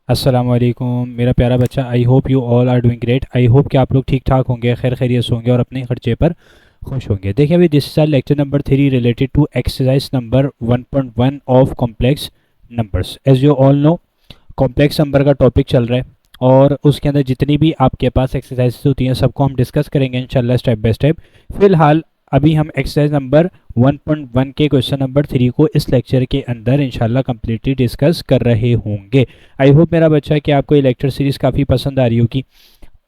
अस्सलाम वालेकुम मेरा प्यारा बच्चा। I hope you all are doing great. I hope कि आप लोग ठीक ठाक होंगे, खैर खैरियत से होंगे और अपने खर्चे पर खुश होंगे। देखिए अभी this is lecture number 3 related to exercise number 1.1 of complex numbers. As you all know complex number का टॉपिक चल रहा है और उसके अंदर जितनी भी आपके पास एक्सरसाइजेस होती हैं सबको हम डिस्कस करेंगे इंशाल्लाह स्टेप बाय स्टेप। फिलहाल अभी हम एक्सरसाइज नंबर 1.1 के क्वेश्चन नंबर 3 को इस लेक्चर के अंदर इंशाल्लाह कंप्लीटली डिस्कस कर रहे होंगे। आई होप मेरा बच्चा कि आपको ये लेक्चर सीरीज़ काफ़ी पसंद आ रही होगी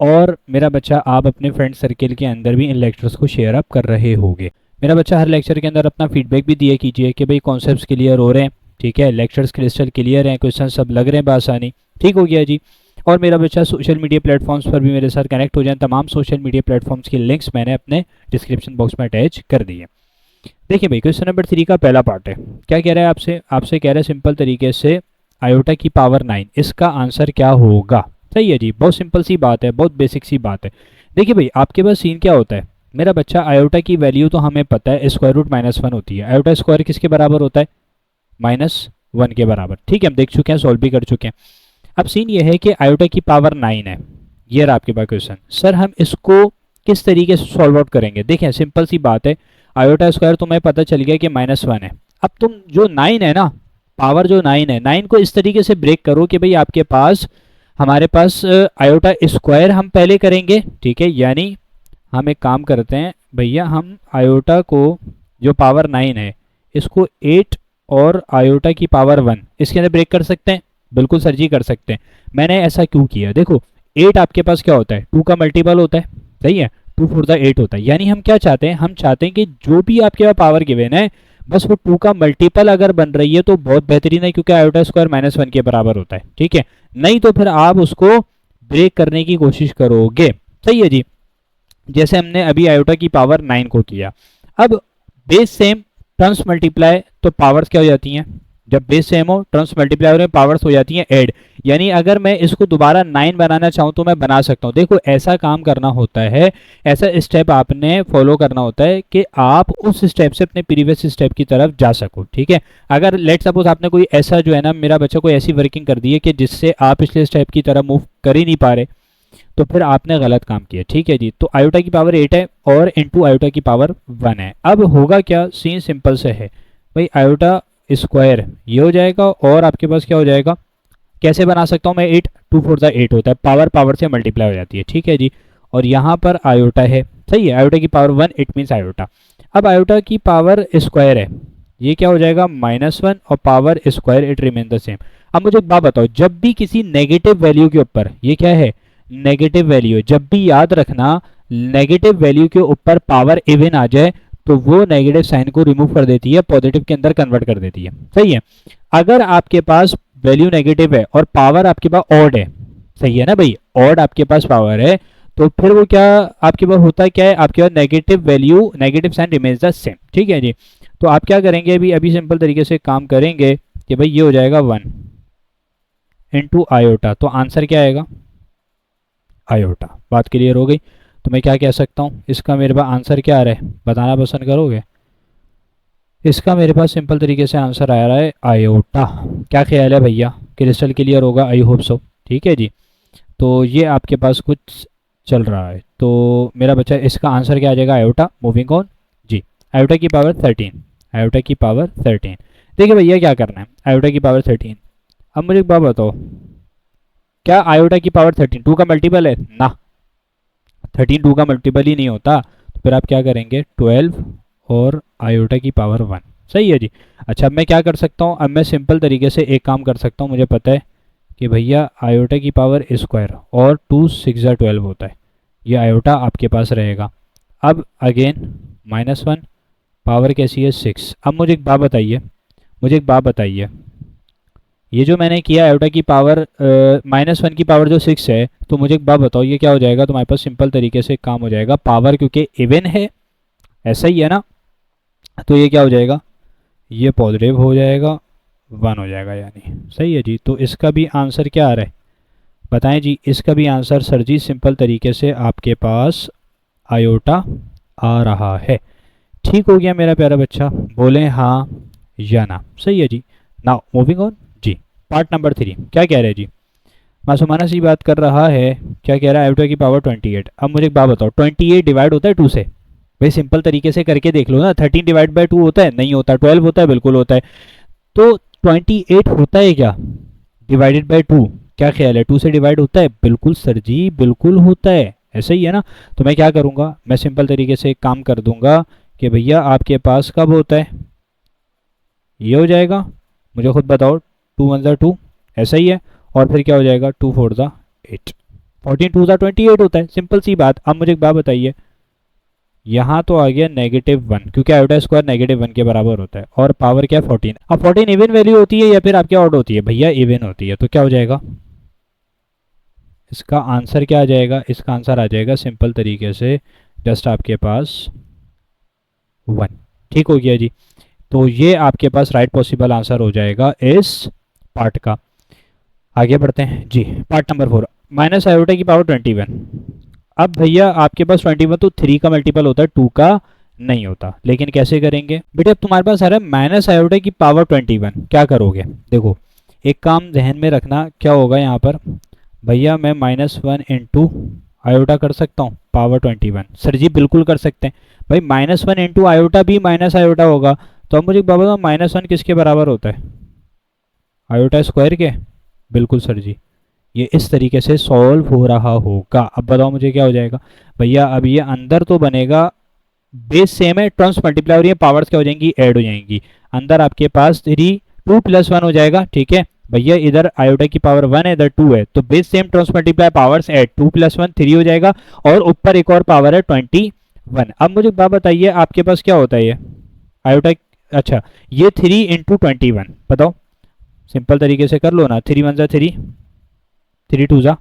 और मेरा बच्चा आप अपने फ्रेंड सर्किल के अंदर भी इन लेक्चर्स को शेयर अप कर रहे होंगे। मेरा बच्चा हर लेक्चर के अंदर अपना फीडबैक भी दिया कीजिए कि भाई कॉन्सेप्ट्स क्लियर हो रहे हैं, ठीक है, लेक्चर्स क्रिस्टल क्लियर हैं, क्वेश्चन सब लग रहे हैं बआसानी, ठीक हो गया जी। और मेरा बच्चा सोशल मीडिया प्लेटफॉर्म्स पर भी मेरे साथ कनेक्ट हो जाए। तमाम सोशल मीडिया प्लेटफॉर्म्स की लिंक्स मैंने अपने डिस्क्रिप्शन बॉक्स में अटैच कर दी है। देखिए भाई क्वेश्चन नंबर 3 का पहला पार्ट है। क्या कह रहा है आपसे आपसे कह रहा है सिंपल तरीके से आयोटा की पावर 9, इसका आंसर क्या होगा। सही है जी, बहुत सिंपल सी बात है, बहुत बेसिक सी बात है। देखिए भाई आपके पास सीन क्या होता है मेरा बच्चा, आयोटा की वैल्यू तो हमें पता है स्क्वायर रूट -1 होती है। आयोटा स्क्वायर किसके बराबर होता है? -1 के बराबर। ठीक है, हम देख चुके हैं, सॉल्व भी कर चुके हैं। अब सीन ये है कि आयोटा की पावर 9 है, ये रहा आपके पास क्वेश्चन। सर हम इसको किस तरीके से सॉल्व आउट करेंगे? देखें सिंपल सी बात है, आयोटा स्क्वायर तुम्हें पता चल गया कि -1 है। अब तुम जो 9 है ना, पावर जो 9 है, 9 को इस तरीके से ब्रेक करो कि भाई आपके पास हमारे पास आयोटा स्क्वायर हम पहले करेंगे, ठीक है, यानी हम एक काम करते हैं भैया, हम आयोटा को जो पावर 9 है इसको 8 और आयोटा की पावर 1 इसके अंदर ब्रेक कर सकते हैं। बिल्कुल सर जी कर सकते हैं। मैंने ऐसा क्यों किया? देखो 8 आपके पास क्या होता है, 2 का मल्टीपल होता है, सही है, 2 4 द 8 होता है। यानी हम क्या चाहते हैं, हम चाहते हैं कि जो भी आपके पास पावर गिवन है बस वो 2 का मल्टीपल अगर बन रही है तो बहुत बेहतरीन है, क्योंकि आयोटा स्क्वायर -1 के बराबर होता है, ठीक है। नहीं तो फिर आप उसको ब्रेक करने की कोशिश करोगे। सही है जी, जैसे हमने अभी आयोटा की पावर 9 को किया। अब बेस सेम, टर्म्स मल्टीप्लाई, तो पावर्स क्या हो जाती हैं? जब बेस सेम हो, टर्म्स मल्टीप्लाई हो रहे हैं, पावर्स हो जाती हैं ऐड। यानी अगर मैं इसको दोबारा 9 बनाना चाहूँ तो मैं बना सकता हूँ। देखो ऐसा काम करना होता है, ऐसा स्टेप आपने फॉलो करना होता है कि आप उस स्टेप से अपने प्रीवियस स्टेप की तरफ जा सको, ठीक है। अगर लेट सपोज आपने कोई ऐसा जो है ना मेरा बच्चा, कोई ऐसी वर्किंग कर दी है कि जिससे आप पिछले स्टेप की तरफ मूव कर ही नहीं पा रहे, तो फिर आपने गलत काम किया, ठीक है जी। तो आयोटा की पावर 8 है और इनटू आयोटा की पावर 1 है। अब होगा क्या, सीन सिंपल से है भाई, आयोटा स्क्वायर ये हो जाएगा और आपके पास क्या हो जाएगा, कैसे बना सकता हूँ मैं, 8 2 4 द 8 होता है, पावर पावर से मल्टीप्लाई हो जाती है, ठीक है जी। और यहाँ पर आयोटा है, सही है, आयोटा की पावर 1 इट मीन्स आयोटा। अब आयोटा की पावर स्क्वायर है, ये क्या हो जाएगा, -1 और power square it remain the same. अब मुझे एक बात बताओ, जब भी किसी नेगेटिव वैल्यू के ऊपर, ये क्या है नेगेटिव वैल्यू, जब भी याद रखना नेगेटिव वैल्यू के ऊपर पावर इवन आ जाए तो वो नेगेटिव साइन को रिमूव कर देती है, पॉजिटिव के अंदर कन्वर्ट कर देती है, सही है। अगर आपके पास वैल्यू नेगेटिव है और पावर आपके पास ऑड है, सही है ना भाई, ऑड आपके पास पावर है, तो फिर वो क्या आपके पास होता है, क्या है आपके पास negative value, negative sign remains the same, ठीक है जी। तो आप क्या करेंगे, अभी अभी सिंपल तरीके से काम करेंगे कि भाई ये हो जाएगा 1 इंटू आयोटा, तो आंसर क्या आएगा, आयोटा। बात क्लियर हो गई? तो मैं क्या कह सकता हूँ, इसका मेरे पास आंसर क्या आ रहा है, बताना पसंद करोगे? इसका मेरे पास सिंपल तरीके से आंसर आ रहा है आयोटा। क्या ख्याल है भैया, क्रिस्टल क्लियर होगा? आई होप सो, ठीक है जी। तो ये आपके पास कुछ चल रहा है, तो मेरा बच्चा इसका आंसर क्या आ जाएगा, आयोटा। मूविंग ऑन जी, आयोटा की पावर 13, आयोटा की पावर 13। देखिए भैया क्या करना है, आयोटा की पावर 13। अब मुझे एक बात बताओ, क्या आयोटा की पावर 13 2 का मल्टीपल है ना? 13 2 का मल्टीपल ही नहीं होता। तो फिर आप क्या करेंगे, 12 और आयोटा की पावर 1, सही है जी। अच्छा अब मैं क्या कर सकता हूँ, अब मैं सिंपल तरीके से एक काम कर सकता हूँ, मुझे पता है कि भैया आयोटा की पावर स्क्वायर और 2 6 12 होता है, ये आयोटा आपके पास रहेगा। अब अगेन -1, पावर कैसी है 6। अब मुझे एक बात बताइए, मुझे एक बात बताइए, ये जो मैंने किया आयोटा की पावर -1 की पावर जो 6 है, तो मुझे एक बात बताओ ये क्या हो जाएगा, तुम्हारे पास सिंपल तरीके से काम हो जाएगा, पावर क्योंकि इवन है, ऐसा ही है ना, तो ये क्या हो जाएगा, ये पॉजिटिव हो जाएगा, 1 हो जाएगा यानी, सही है जी। तो इसका भी आंसर क्या आ रहा है बताएं जी, इसका भी आंसर सर जी सिंपल तरीके से आपके पास आयोटा आ रहा है। ठीक हो गया मेरा प्यारा बच्चा, बोले हाँ या ना, सही है जी। नाउ मूविंग ऑन जी, पार्ट नंबर 3 क्या कह रहे हैं जी, मासूमाना सी बात कर रहा है। क्या कह रहा है, आयोटा की पावर 28। अब मुझे एक बात बताओ, 28 डिवाइड होता है 2 से? भाई सिंपल तरीके से करके देख लो ना, 13 डिवाइड बाई 2 होता है? नहीं होता। 12 होता है? बिल्कुल होता है। तो 28 होता है क्या डिवाइडेड बाई 2? क्या ख्याल है, 2 से डिवाइड होता है? बिल्कुल सर जी, बिल्कुल होता है। ऐसा ही है ना? तो मैं क्या करूँगा, मैं सिंपल तरीके से एक काम कर दूंगा कि भैया आपके पास कब होता है, ये हो जाएगा। मुझे खुद बताओ, 2 1 2, ऐसा ही है। और फिर क्या हो जाएगा, 2 4 8, 14 2 28 होता है। सिंपल सी बात। अब मुझे एक बात बताइए, यहाँ तो आ गया -1, क्योंकि आयोटा स्क्वायर -1 के बराबर होता है, और पावर क्या है, 14। अब 14 इवन वैल्यू होती है या फिर आपके ऑड होती है? भैया इवन होती है। तो क्या हो जाएगा, इसका आंसर क्या आ जाएगा, इसका आंसर आ जाएगा सिंपल तरीके से जस्ट आपके पास 1। ठीक हो गया जी। तो ये आपके पास राइट पॉसिबल आंसर हो जाएगा इस पार्ट का। आगे बढ़ते हैं जी। पार्ट नंबर 4, माइनस आयोटा की पावर 21। अब भैया आपके पास 21 तो 3 का मल्टीपल होता है, 2 का नहीं होता। लेकिन कैसे करेंगे बेटे, अब तुम्हारे पास आ रहा है माइनस आयोटा की पावर 21, क्या करोगे? देखो एक काम जहन में रखना, क्या होगा यहाँ पर, भैया मैं -1 इंटू आयोटा कर सकता हूँ पावर 21। सर जी बिल्कुल कर सकते हैं भाई, -1 इंटू आयोटा भी माइनस आयोटा होगा। तो अब मुझे बाबा -1 किसके बराबर होता है, आयोटा स्क्वायर के? बिल्कुल सर जी। ये इस तरीके से सॉल्व हो रहा होगा। अब बताओ मुझे क्या हो जाएगा भैया, अब ये अंदर तो बनेगा, बेस सेम है, टर्म्स मल्टीप्लाई हो रही है, पावर्स क्या हो जाएंगी, ऐड हो जाएंगी। अंदर आपके पास 3 2 + 1 हो जाएगा। ठीक है भैया, इधर आयोटा की पावर 1 है, इधर 2 है, तो base same, terms multiply, powers add, 2 + 1 3 हो जाएगा, और ऊपर एक और पावर है 21। अब मुझे बात बताइए, आपके पास क्या होता है ये आयोटा, अच्छा ये 3 इंटू 21, बताओ सिंपल तरीके से कर लो ना, 3 1 3, 3 2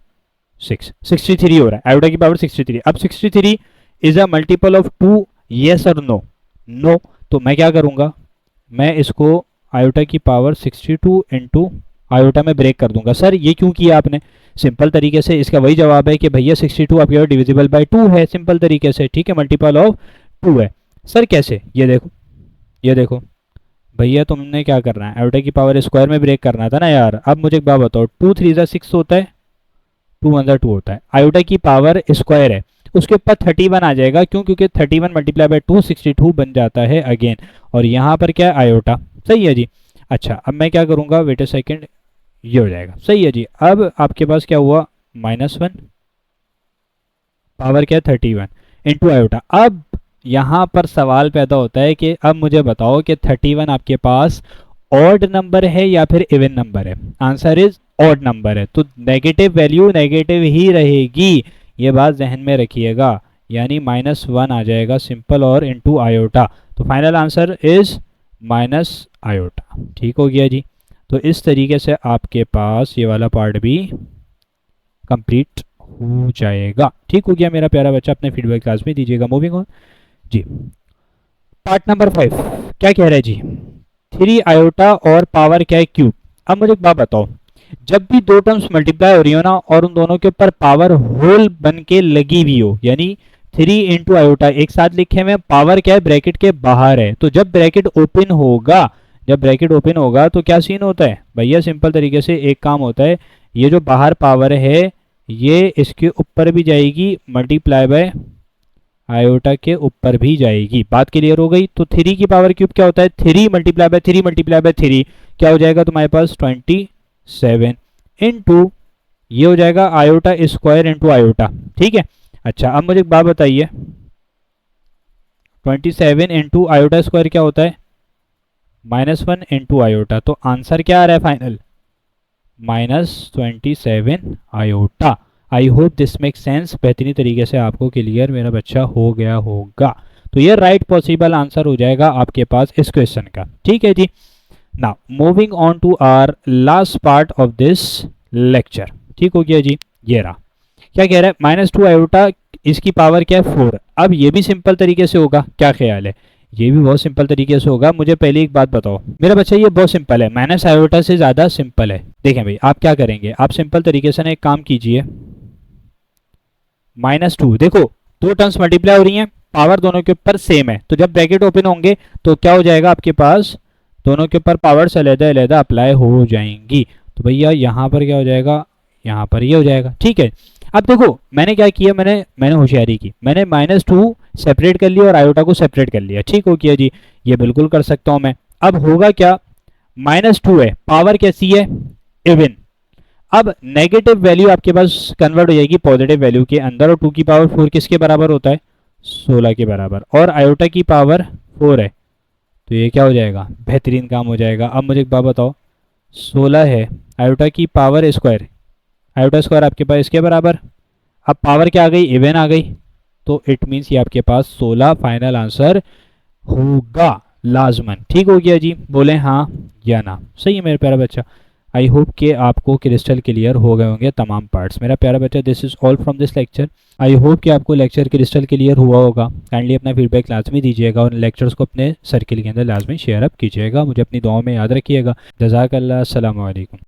6, 63 हो रहा है, आयोटा की पावर 63। अब 63 is a multiple of 2, yes और नो? नो। तो मैं क्या करूंगा, मैं इसको आयोटा की पावर 62 इंटू आयोटा में ब्रेक कर दूंगा। सर ये क्यों किया आपने? सिंपल तरीके से इसका वही जवाब है कि भैया 62 आपके डिविजिबल बाय 2 है, सिंपल तरीके से। ठीक है, मल्टीपल ऑफ 2 है। सर कैसे, ये देखो, ये देखो भैया, तुमने क्या करना है, आयोटा की पावर स्क्वायर में ब्रेक करना था ना यार। अब मुझे एक बात बताओ, 2 3 6 होता है, 2 1 2 होता है, आयोटा की पावर स्क्वायर है, उसके ऊपर 31 आ जाएगा। क्यों? क्योंकि 31 मल्टीप्लाई बाय 2 62 बन जाता है अगेन, और यहाँ पर क्या है, आयोटा। सही है जी। अच्छा अब मैं क्या करूँगा, वेट अ सेकेंड, ये हो जाएगा। सही है जी। अब आपके पास क्या हुआ, -1, पावर क्या है 31 इंटू आयोटा। अब यहाँ पर सवाल पैदा होता है कि अब मुझे बताओ कि 31 आपके पास ऑड नंबर है या फिर इवन नंबर है? आंसर इज ऑड नंबर है, तो नेगेटिव वैल्यू नेगेटिव ही रहेगी, ये बात जहन में रखिएगा। यानी -1 आ जाएगा सिंपल, और इंटू आयोटा, तो final answer is minus iota. ठीक हो गया जी। तो इस तरीके से आपके पास ये वाला पार्ट भी कंप्लीट हो जाएगा। ठीक हो गया मेरा प्यारा बच्चा, अपने फीडबैक क्लास में दीजिएगा। मूविंग ऑन जी। पार्ट नंबर 5 क्या कह रहा है जी, 3 आयोटा और पावर क्या है, क्यूब। अब मुझे एक बात बताओ, जब भी दो टर्म्स मल्टीप्लाई हो रही हो ना, और उन दोनों के ऊपर पावर होल बन के लगी हुई हो, यानी 3 इंटू आयोटा एक साथ लिखे हुए, पावर क्या है, ब्रैकेट के बाहर है, तो जब ब्रैकेट ओपन होगा, जब ब्रैकेट ओपन होगा तो क्या सीन होता है भैया, सिंपल तरीके से एक काम होता है, ये जो बाहर पावर है ये इसके ऊपर भी जाएगी, मल्टीप्लाई बाय आयोटा के ऊपर भी जाएगी। बात क्लियर हो गई? तो 3 की पावर क्यूब क्या होता है, 3 मल्टीप्लाई बाय 3 मल्टीप्लाई बाय 3, क्या हो जाएगा तुम्हारे पास, 27 इंटू ये हो जाएगा आयोटा स्क्वायर इंटू आयोटा। ठीक है। अच्छा अब मुझे एक बात बताइए, 27 इंटू आयोटा स्क्वायर क्या होता है, -1 इंटू आयोटा, तो आंसर क्या आ रहा है final, -27 iota. I hope this make sense, बेहतरीन तरीके से आपको क्लियर मेरा बच्चा हो गया होगा। तो ये राइट पॉसिबल आंसर हो जाएगा आपके पास इस क्वेश्चन का। ठीक है जी। Now moving on to our last part of this lecture. ठीक हो गया जी। ये रहा, क्या कह रहा है, -2 आयोटा, इसकी पावर क्या है 4। अब ये भी सिंपल तरीके से होगा, क्या ख्याल है, ये भी बहुत सिंपल तरीके से होगा। मुझे पहले एक बात बताओ मेरा बच्चा, ये बहुत सिंपल है, माइनस आयोटा से ज़्यादा सिंपल है। देखें भाई आप क्या करेंगे, आप सिंपल तरीके से ना एक काम कीजिए, -2, देखो दो टर्म्स मल्टीप्लाई हो रही हैं, पावर दोनों के ऊपर सेम है, तो जब ब्रैकेट ओपन होंगे तो क्या हो जाएगा आपके पास, दोनों के ऊपर पावर्स अलग अलग अप्लाई हो जाएंगी। तो भैया यहाँ पर क्या हो जाएगा, यहाँ पर ये हो जाएगा। ठीक है, अब देखो मैंने क्या किया, मैंने होशियारी की, मैंने -2 सेपरेट कर लिया और आयोटा को सेपरेट कर लिया। ठीक हो गया जी, ये बिल्कुल कर सकता हूँ मैं। अब होगा क्या, -2 है, पावर कैसी है, इवन। अब नेगेटिव वैल्यू आपके पास कन्वर्ट हो जाएगी पॉजिटिव वैल्यू के अंदर, और 2 की पावर 4 किसके बराबर होता है, 16 के बराबर, और आयोटा की पावर 4 है, तो ये क्या हो जाएगा, बेहतरीन काम हो जाएगा। अब मुझे एक बात बताओ, 16 है, आयोटा की पावर स्क्वायर, आयोटा स्क्वायर आपके पास इसके बराबर, अब पावर क्या आ गई, इवन आ गई, तो इट मीन्स ये आपके पास 16 फाइनल आंसर होगा लाजमन। ठीक हो गया जी, बोले हाँ या ना। सही है मेरे प्यारा बच्चा। आई होप कि आपको क्रिस्टल क्लियर हो गए होंगे तमाम पार्ट्स। मेरा प्यारा बच्चा, this is all from this lecture. I hope कि आपको लेक्चर क्रिस्टल क्लियर हुआ होगा। काइंडली अपना फीडबैक लाजमी दीजिएगा और लेक्चर्स को अपने सर्किल के अंदर लाजमी शेयर अप कीजिएगा। मुझे अपनी दुआओं में याद रखिएगा। जज़ाकल्लाह, अस्सलामु अलैकुम।